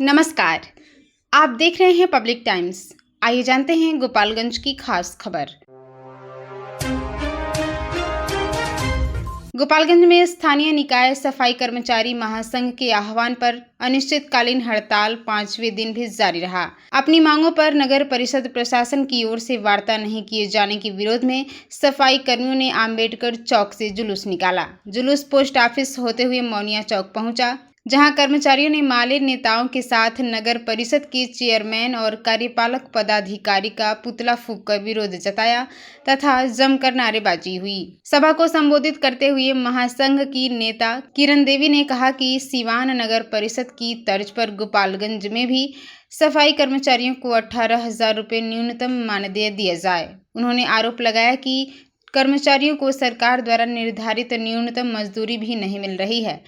नमस्कार। आप देख रहे हैं पब्लिक टाइम्स। आइए जानते हैं गोपालगंज की खास खबर। गोपालगंज में स्थानीय निकाय सफाई कर्मचारी महासंघ के आह्वान पर अनिश्चितकालीन हड़ताल 5वें दिन भी जारी रहा। अपनी मांगों पर नगर परिषद प्रशासन की ओर से वार्ता नहीं किए जाने के विरोध में सफाई कर्मियों ने आम्बेडकर चौक से जुलूस निकाला। जुलूस पोस्ट ऑफिस होते हुए मौनिया चौक पहुंचा, जहां कर्मचारियों ने माले नेताओं के साथ नगर परिषद के चेयरमैन और कार्यपालक पदाधिकारी का पुतला फूंककर विरोध जताया तथा जमकर नारेबाजी हुई। सभा को संबोधित करते हुए महासंघ की नेता किरण देवी ने कहा कि सीवान नगर परिषद की तर्ज पर गोपालगंज में भी सफाई कर्मचारियों को 18,000 रुपये न्यूनतम मानदेय दिया जाए। उन्होंने आरोप लगाया कि कर्मचारियों को सरकार द्वारा निर्धारित न्यूनतम मजदूरी भी नहीं मिल रही है।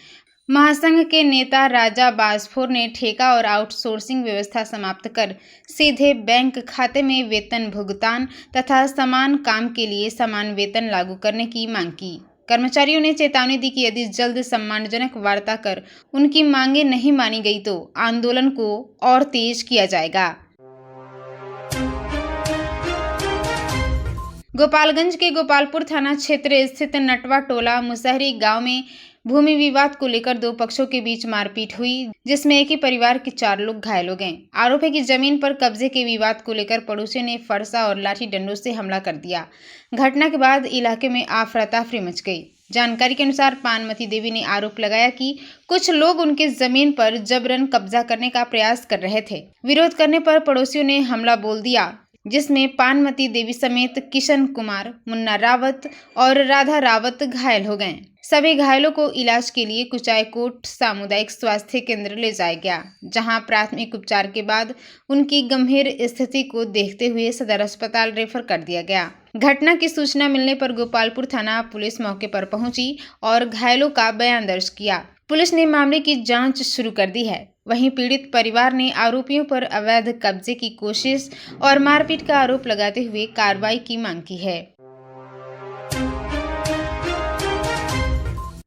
महासंघ के नेता राजा बाजफोर ने ठेका और आउटसोर्सिंग व्यवस्था समाप्त कर सीधे बैंक खाते में वेतन भुगतान तथा समान काम के लिए समान वेतन लागू करने की मांग की। कर्मचारियों ने चेतावनी दी कि यदि जल्द सम्मानजनक वार्ता कर उनकी मांगे नहीं मानी गई तो आंदोलन को और तेज किया जाएगा। गोपालगंज के गोपालपुर थाना क्षेत्र स्थित नटवा टोला मुसहरी गांव में भूमि विवाद को लेकर दो पक्षों के बीच मारपीट हुई, जिसमें एक ही परिवार के 4 लोग घायल हो गए। आरोप है कि जमीन पर कब्जे के विवाद को लेकर पड़ोसियों ने फरसा और लाठी डंडों से हमला कर दिया। घटना के बाद इलाके में अफरा तफरी मच गई। जानकारी के अनुसार पानमती देवी ने आरोप लगाया कि कुछ लोग उनके जमीन पर जबरन कब्जा करने का प्रयास कर रहे थे। विरोध करने पर पड़ोसियों ने हमला बोल दिया, जिसमें पानमती देवी समेत किशन कुमार, मुन्ना रावत और राधा रावत घायल हो गए। सभी घायलों को इलाज के लिए कुचायकोट सामुदायिक स्वास्थ्य केंद्र ले जाया गया, जहां प्राथमिक उपचार के बाद उनकी गंभीर स्थिति को देखते हुए सदर अस्पताल रेफर कर दिया गया। घटना की सूचना मिलने पर गोपालपुर थाना पुलिस मौके पर पहुंची और घायलों का बयान दर्ज किया। पुलिस ने मामले की जांच शुरू कर दी है। वहीं पीड़ित परिवार ने आरोपियों पर अवैध कब्जे की कोशिश और मारपीट का आरोप लगाते हुए कार्रवाई की मांग की है।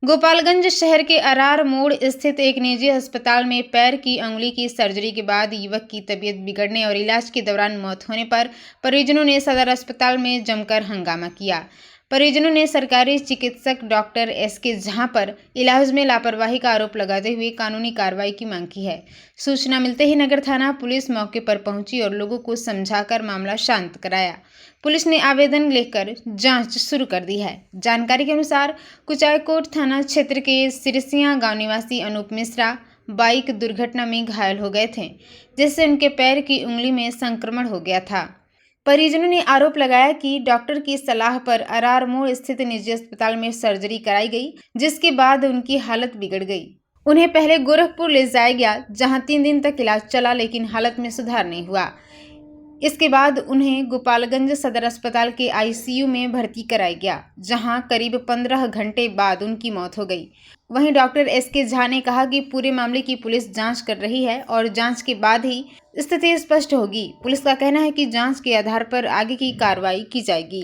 गोपालगंज शहर के अरार मोड़ स्थित एक निजी अस्पताल में पैर की अंगुली की सर्जरी के बाद युवक की तबीयत बिगड़ने और इलाज के दौरान मौत होने पर परिजनों ने सदर अस्पताल में जमकर हंगामा किया। परिजनों ने सरकारी चिकित्सक डॉक्टर एसके झा पर इलाज में लापरवाही का आरोप लगाते हुए कानूनी कार्रवाई की मांग की है। सूचना मिलते ही नगर थाना पुलिस मौके पर पहुंची और लोगों को समझाकर मामला शांत कराया। पुलिस ने आवेदन लेकर जांच शुरू कर दी है। जानकारी के अनुसार कुचायकोट थाना क्षेत्र के सिरसिया गांव निवासी अनूप मिश्रा बाइक दुर्घटना में घायल हो गए थे, जिससे उनके पैर की उंगली में संक्रमण हो गया था। परिजनों ने आरोप लगाया कि डॉक्टर की सलाह पर अरार मोड़ स्थित निजी अस्पताल में सर्जरी कराई गई, जिसके बाद उनकी हालत बिगड़ गई। उन्हें पहले गोरखपुर ले जाया गया, जहां 3 दिन तक इलाज चला, लेकिन हालत में सुधार नहीं हुआ। इसके बाद उन्हें गोपालगंज सदर अस्पताल के आईसीयू में भर्ती कराया गया, जहां करीब 15 घंटे बाद उनकी मौत हो गई। वहीं डॉक्टर एसके झा ने कहा कि पूरे मामले की पुलिस जांच कर रही है और जांच के बाद ही स्थिति स्पष्ट होगी। पुलिस का कहना है कि जांच के आधार पर आगे की कार्रवाई की जाएगी।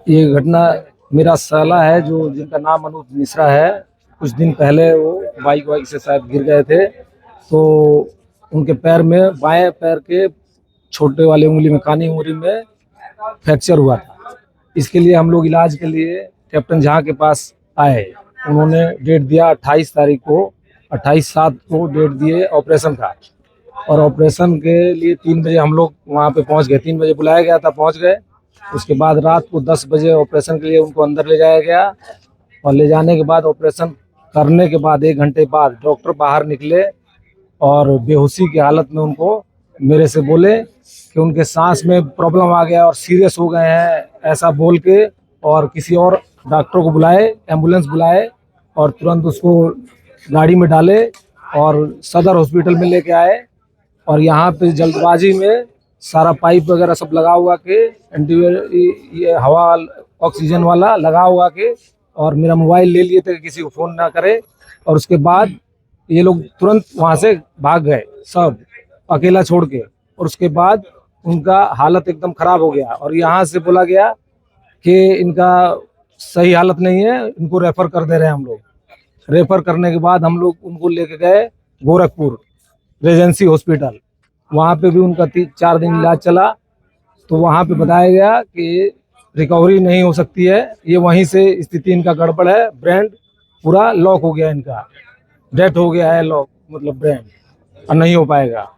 ये घटना मेरा साला है जो जिनका नाम अनूप मिश्रा है। कुछ दिन पहले वो बाइक से शायद गिर गए थे, तो उनके पैर में, बाएं पैर के छोटे वाले उंगली में, कानी उंगली में फ्रैक्चर हुआ था। इसके लिए हम लोग इलाज के लिए कैप्टन झा के पास आए। उन्होंने डेट दिया 28 तारीख को, 28/7 को डेट दिए ऑपरेशन का। और ऑपरेशन के लिए 3 बजे हम लोग वहाँ पे पहुँच गए। 3 बजे बुलाया गया था, पहुँच गए। उसके बाद रात को 10 बजे ऑपरेशन के लिए उनको अंदर ले जाया गया और ले जाने के बाद ऑपरेशन करने के बाद 1 घंटे बाद डॉक्टर बाहर निकले और बेहोशी की हालत में उनको मेरे से बोले कि उनके सांस में प्रॉब्लम आ गया और सीरियस हो गए हैं, ऐसा बोल के, और किसी और डॉक्टर को बुलाए, एम्बुलेंस बुलाए और तुरंत उसको गाड़ी में डाले और सदर हॉस्पिटल में लेके आए। और यहाँ पे जल्दबाजी में सारा पाइप वगैरह सब लगा हुआ के, ये हवा ऑक्सीजन वाला लगा हुआ के, और मेरा मोबाइल ले लिए थे कि किसी को फ़ोन ना करे। और उसके बाद ये लोग तुरंत वहाँ से भाग गए, सब अकेला छोड़ के। और उसके बाद उनका हालत एकदम ख़राब हो गया और यहाँ से बोला गया कि इनका सही हालत नहीं है, इनको रेफ़र कर दे रहे हैं हम लोग। रेफ़र करने के बाद हम लोग उनको लेके गए गोरखपुर रेजेंसी हॉस्पिटल। वहाँ पे भी उनका 4 दिन इलाज चला, तो वहाँ पे बताया गया कि रिकवरी नहीं हो सकती है, ये वहीं से स्थिति इनका गड़बड़ है, ब्रेन पूरा लॉक हो गया, इनका डेथ हो गया है, लॉक मतलब ब्रेन, और नहीं हो पाएगा।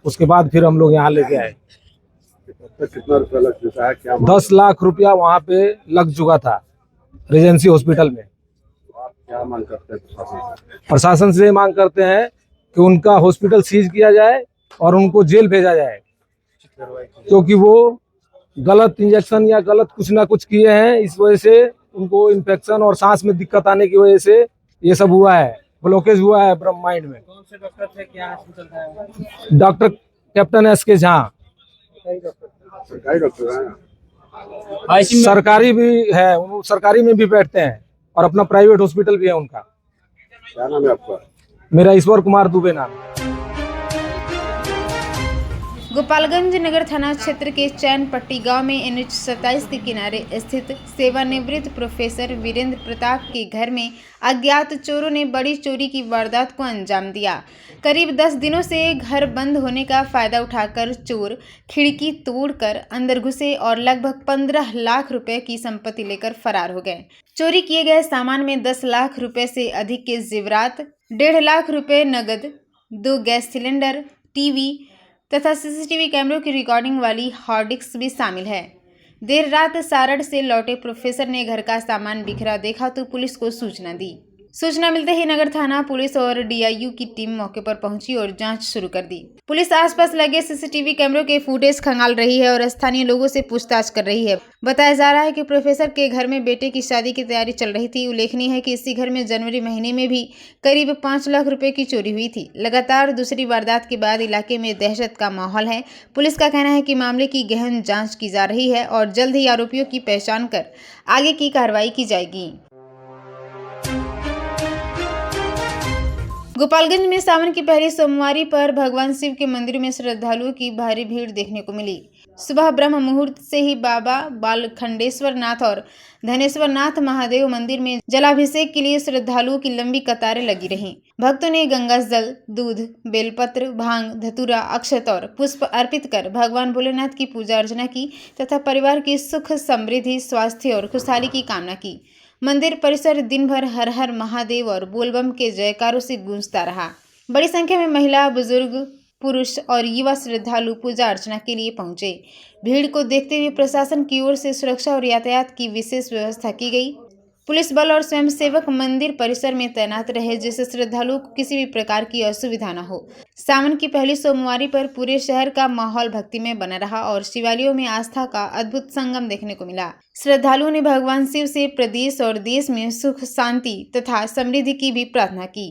उसके बाद फिर हम लोग यहाँ लेके आए। कितना रुपया लग चुका है, क्या 10 लाख रुपया वहाँ पे लग चुका था रेजेंसी हॉस्पिटल में। आप क्या मांग करते हैं प्रशासन से? प्रशासन से मांग करते हैं कि उनका हॉस्पिटल सीज किया जाए और उनको जेल भेजा जाए, क्योंकि वो गलत इंजेक्शन या गलत कुछ ना कुछ किए हैं, इस वजह से उनको इन्फेक्शन और सांस में दिक्कत आने की वजह से ये सब हुआ है, ब्लॉकेज हुआ है ब्रह्म माइंड में। कौन से डॉक्टर थे, क्या हॉस्पिटल था? Doctor captain SK. झा, सरकारी डॉक्टर हैं? सरकारी भी है, वो सरकारी में भी बैठते हैं और अपना प्राइवेट हॉस्पिटल भी है उनका। क्या नाम है आपका? मेरा ईश्वर कुमार दुबे नाम। गोपालगंज नगर थाना क्षेत्र के चैनपट्टी गांव में NH 27 के किनारे स्थित सेवानिवृत्त प्रोफेसर वीरेंद्र प्रताप के घर में अज्ञात चोरों ने बड़ी चोरी की वारदात को अंजाम दिया। करीब 10 दिनों से घर बंद होने का फायदा उठाकर चोर खिड़की तोड़कर अंदर घुसे और लगभग 15 लाख रुपए की संपत्ति लेकर फरार हो गए। चोरी किए गए सामान में 10 लाख रुपए से अधिक के जेवरात, 1.5 लाख रुपए नगद, 2 गैस सिलेंडर, टीवी तथा सीसीटीवी कैमरों की रिकॉर्डिंग वाली हार्ड डिस्क भी शामिल है। देर रात सारड़ से लौटे प्रोफेसर ने घर का सामान बिखरा देखा तो पुलिस को सूचना दी। सूचना मिलते ही नगर थाना पुलिस और DIU की टीम मौके पर पहुंची और जांच शुरू कर दी। पुलिस आसपास लगे सीसीटीवी कैमरों के फुटेज खंगाल रही है और स्थानीय लोगों से पूछताछ कर रही है। बताया जा रहा है कि प्रोफेसर के घर में बेटे की शादी की तैयारी चल रही थी। उल्लेखनीय है कि इसी घर में जनवरी महीने में भी करीब 5 लाख रुपए की चोरी हुई थी। लगातार दूसरी वारदात के बाद इलाके में दहशत का माहौल है। पुलिस का कहना है कि मामले की गहन जाँच की जा रही है और जल्द ही आरोपियों की पहचान कर आगे की कार्रवाई की जाएगी। गोपालगंज में सावन की पहली सोमवारी पर भगवान शिव के मंदिर में श्रद्धालुओं की भारी भीड़ देखने को मिली। सुबह ब्रह्म मुहूर्त से ही बाबा बालखंडेश्वर नाथ और धनेश्वर नाथ महादेव मंदिर में जलाभिषेक के लिए श्रद्धालुओं की लंबी कतारें लगी रहीं। भक्तों ने गंगा जल, दूध, बेलपत्र, भांग, धतूरा, अक्षत और पुष्प अर्पित कर भगवान भोलेनाथ की पूजा अर्चना की तथा परिवार की सुख समृद्धि, स्वास्थ्य और खुशहाली की कामना की। मंदिर परिसर दिन भर हर हर महादेव और बोलबम के जयकारों से गूंजता रहा। बड़ी संख्या में महिला, बुजुर्ग, पुरुष और युवा श्रद्धालु पूजा अर्चना के लिए पहुंचे। भीड़ को देखते हुए प्रशासन की ओर से सुरक्षा और यातायात की विशेष व्यवस्था की गई। पुलिस बल और स्वयंसेवक मंदिर परिसर में तैनात रहे जिससे श्रद्धालुओं को किसी भी प्रकार की असुविधा न हो। सावन की पहली सोमवारी पर पूरे शहर का माहौल भक्तिमय बना रहा और शिवालयों में आस्था का अद्भुत संगम देखने को मिला। श्रद्धालुओं ने भगवान शिव से प्रदेश और देश में सुख, शांति तथा समृद्धि की भी प्रार्थना की।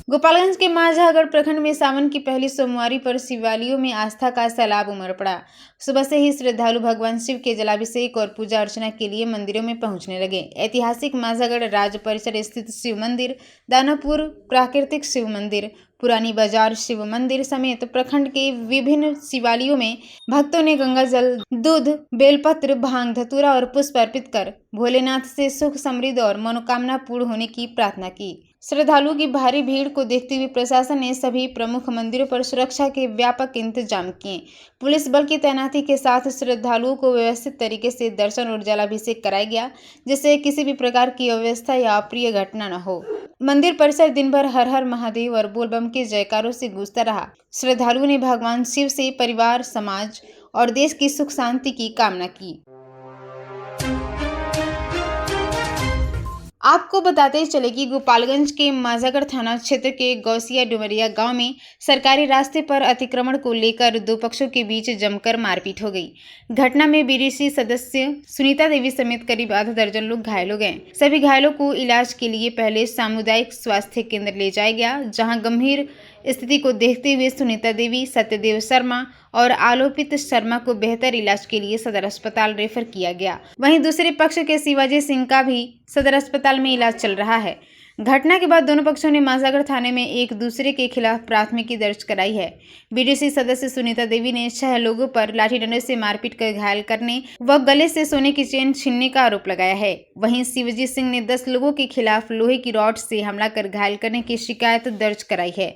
गोपालगंज के माझागढ़ प्रखंड में सावन की पहली सोमवारी पर शिवालयों में आस्था का सैलाब उमड़ पड़ा। सुबह से ही श्रद्धालु भगवान शिव के जलाभिषेक और पूजा अर्चना के लिए मंदिरों में पहुंचने लगे। ऐतिहासिक माझागढ़ राज परिसर स्थित शिव मंदिर, दानापुर प्राकृतिक शिव मंदिर, पुरानी बाजार शिव मंदिर समेत प्रखंड के विभिन्न शिवालयों में भक्तों ने गंगा जल, दूध, बेलपत्र, भांग, धतूरा और पुष्प अर्पित कर भोलेनाथ से सुख, समृद्धि और मनोकामना पूर्ण होने की प्रार्थना की। श्रद्धालुओं की भारी भीड़ को देखते हुए प्रशासन ने सभी प्रमुख मंदिरों पर सुरक्षा के व्यापक इंतजाम किए। पुलिस बल की तैनाती के साथ श्रद्धालुओं को व्यवस्थित तरीके से दर्शन और जलाभिषेक कराया गया, जिससे किसी भी प्रकार की अव्यवस्था या अप्रिय घटना न हो। मंदिर परिसर दिन भर हर हर महादेव और बोलबम के जयकारों से गूंजता रहा। श्रद्धालुओं ने भगवान शिव से परिवार, समाज और देश की सुख शांति की कामना की। आपको बताते चले कि गोपालगंज के माझागढ़ थाना क्षेत्र के गौसिया डुमरिया गांव में सरकारी रास्ते पर अतिक्रमण को लेकर दो पक्षों के बीच जमकर मारपीट हो गई। घटना में BDC सदस्य सुनीता देवी समेत करीब आधा दर्जन लोग घायल हो गए। सभी घायलों को इलाज के लिए पहले सामुदायिक स्वास्थ्य केंद्र ले जाया गया, जहां गंभीर स्थिति को देखते हुए सुनीता देवी, सत्यदेव शर्मा और आलोपित शर्मा को बेहतर इलाज के लिए सदर अस्पताल रेफर किया गया। वहीं दूसरे पक्ष के शिवाजी सिंह का भी सदर अस्पताल में इलाज चल रहा है। घटना के बाद दोनों पक्षों ने मांसागढ़ थाने में एक दूसरे के खिलाफ प्राथमिकी दर्ज कराई है। बीडीसी सदस्य सुनीता देवी ने 6 लोगों पर लाठी डंडे से मारपीट कर घायल करने व गले से सोने की चेन छीनने का आरोप लगाया है। वहीं शिवजीत सिंह ने 10 लोगों के खिलाफ लोहे की रॉड से हमला कर घायल करने की शिकायत दर्ज कराई है।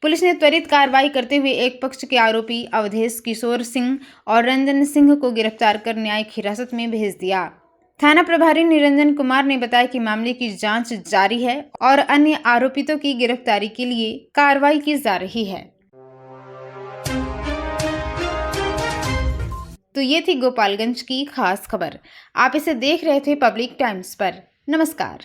पुलिस ने त्वरित कार्रवाई करते हुए एक पक्ष के आरोपी अवधेश किशोर सिंह और रंजन सिंह को गिरफ्तार कर न्यायिक हिरासत में भेज दिया। थाना प्रभारी निरंजन कुमार ने बताया कि मामले की जांच जारी है और अन्य आरोपितों की गिरफ्तारी के लिए कार्रवाई की जा रही है। तो ये थी गोपालगंज की खास खबर। आप इसे देख रहे थे पब्लिक टाइम्स पर। नमस्कार।